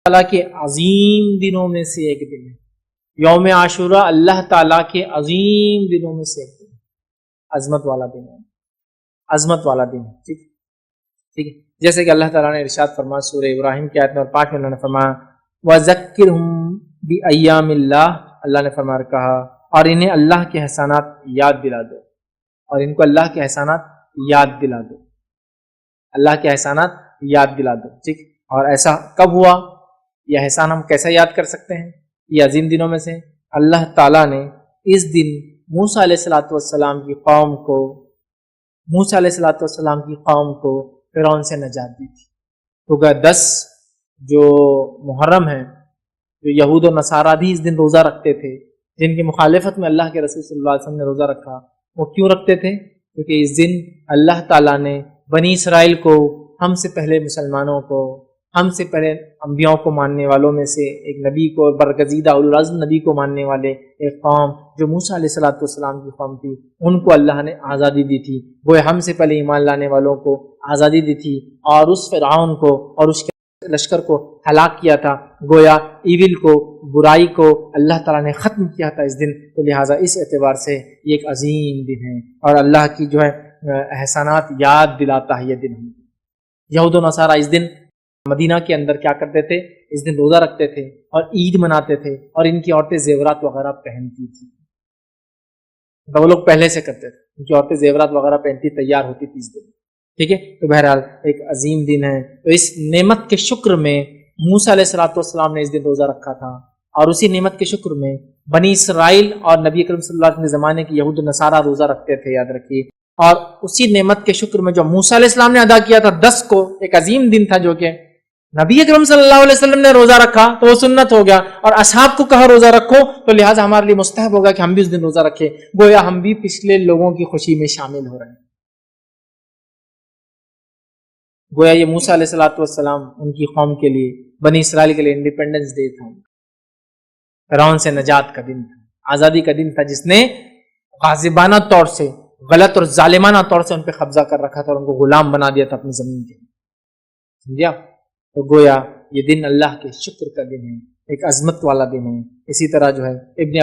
تعالیٰ کے عظیم دنوں میں سے ایک دن ہے۔ یوم عاشورہ اللہ تعالیٰ کے عظیم دنوں میں سے ایک دن ہے، عظمت والا دن ہے، عظمت والا دن ہے۔ ٹھیک ٹھیک ہے، جیسے کہ اللہ تعالیٰ نے ارشاد فرمایا سورہ ابراہیم کی آیت نمبر 5 میں اللہ نے فرمایا وَذَكِّرْهُمْ بِأَيَّامِ اللَّهِ، اللہ نے فرمایا کہا اور انہیں اللہ کے احسانات یاد دلا دو، اور ان کو اللہ کے احسانات یاد دلا دو، اللہ کے احسانات یاد دلا دو۔ ٹھیک، اور ایسا کب ہوا؟ یہ احسان ہم کیسے یاد کر سکتے ہیں؟ یہ عظیم دنوں میں سے اللہ تعالیٰ نے اس دن موسیٰ علیہ السلام کی قوم کو موسیٰ علیہ السلام کی قوم کو فرعون سے نجات دی تھی۔ تو 10 جو محرم ہے، جو یہود و نصارہ بھی اس دن روزہ رکھتے تھے، جن کی مخالفت میں اللہ کے رسول صلی اللہ علیہ وسلم نے روزہ رکھا، وہ کیوں رکھتے تھے؟ کیونکہ اس دن اللہ تعالیٰ نے بنی اسرائیل کو، ہم سے پہلے مسلمانوں کو، ہم سے پہلے انبیاء کو ماننے والوں میں سے ایک نبی کو، برگزیدہ اولوالعزم نبی کو ماننے والے ایک قوم جو موسیٰ علیہ السلام کی قوم تھی، ان کو اللہ نے آزادی دی تھی۔ وہ ہم سے پہلے ایمان لانے والوں کو آزادی دی تھی، اور اس فرعون کو اور اس کے لشکر کو ہلاک کیا تھا۔ گویا ایول کو، برائی کو اللہ تعالیٰ نے ختم کیا تھا اس دن۔ تو لہٰذا اس اعتبار سے یہ ایک عظیم دن ہے، اور اللہ کی جو ہے احسانات یاد دلاتا ہے یہ دن۔ یہود و نصارہ اس دن مدینہ کے اندر کیا کرتے تھے؟ اس دن روزہ رکھتے تھے اور عید مناتے تھے، اور ان کی عورتیں زیورات وغیرہ پہنتی تھی۔ وہ لوگ پہلے سے کرتے تھے، ان کی عورتیں زیورات وغیرہ پہنتی تیار ہوتی تھی اس دن۔ ٹھیک ہے، تو بہرحال ایک عظیم دن ہے۔ تو اس نعمت کے شکر میں موسیٰ علیہ السلام نے اس دن روزہ رکھا تھا، اور اسی نعمت کے شکر میں بنی اسرائیل اور نبی اکرم صلی اللہ علیہ وسلم کے زمانے کے یہود و نصارہ روزہ رکھتے تھے، یاد رکھیے۔ اور اسی نعمت کے شکر میں جو موسیٰ علیہ السلام نے ادا کیا تھا 10 کو، ایک عظیم دن تھا، جو کہ نبی اکرم صلی اللہ علیہ وسلم نے روزہ رکھا تو وہ سنت ہو گیا، اور اصحاب کو کہا روزہ رکھو، تو لہٰذا ہمارے لیے مستحب ہوگا کہ ہم بھی اس دن روزہ رکھیں۔ گویا ہم بھی پچھلے لوگوں کی خوشی میں شامل ہو رہے ہیں۔ گویا یہ موسیٰ علیہ السلام ان کی قوم کے لیے، بنی اسرائیل کے لیے انڈیپینڈنس ڈے تھا، فرعون سے نجات کا دن تھا، آزادی کا دن تھا، جس نے غاصبانہ طور سے، غلط اور ظالمانہ طور سے ان پہ قبضہ کر رکھا تھا اور ان کو غلام بنا دیا تھا اپنی زمین کے۔ سمجھا؟ تو گویا یہ دن اللہ کے شکر کا دن ہے، ایک عظمت والا دن ہے۔ اسی طرح جو ہے ابن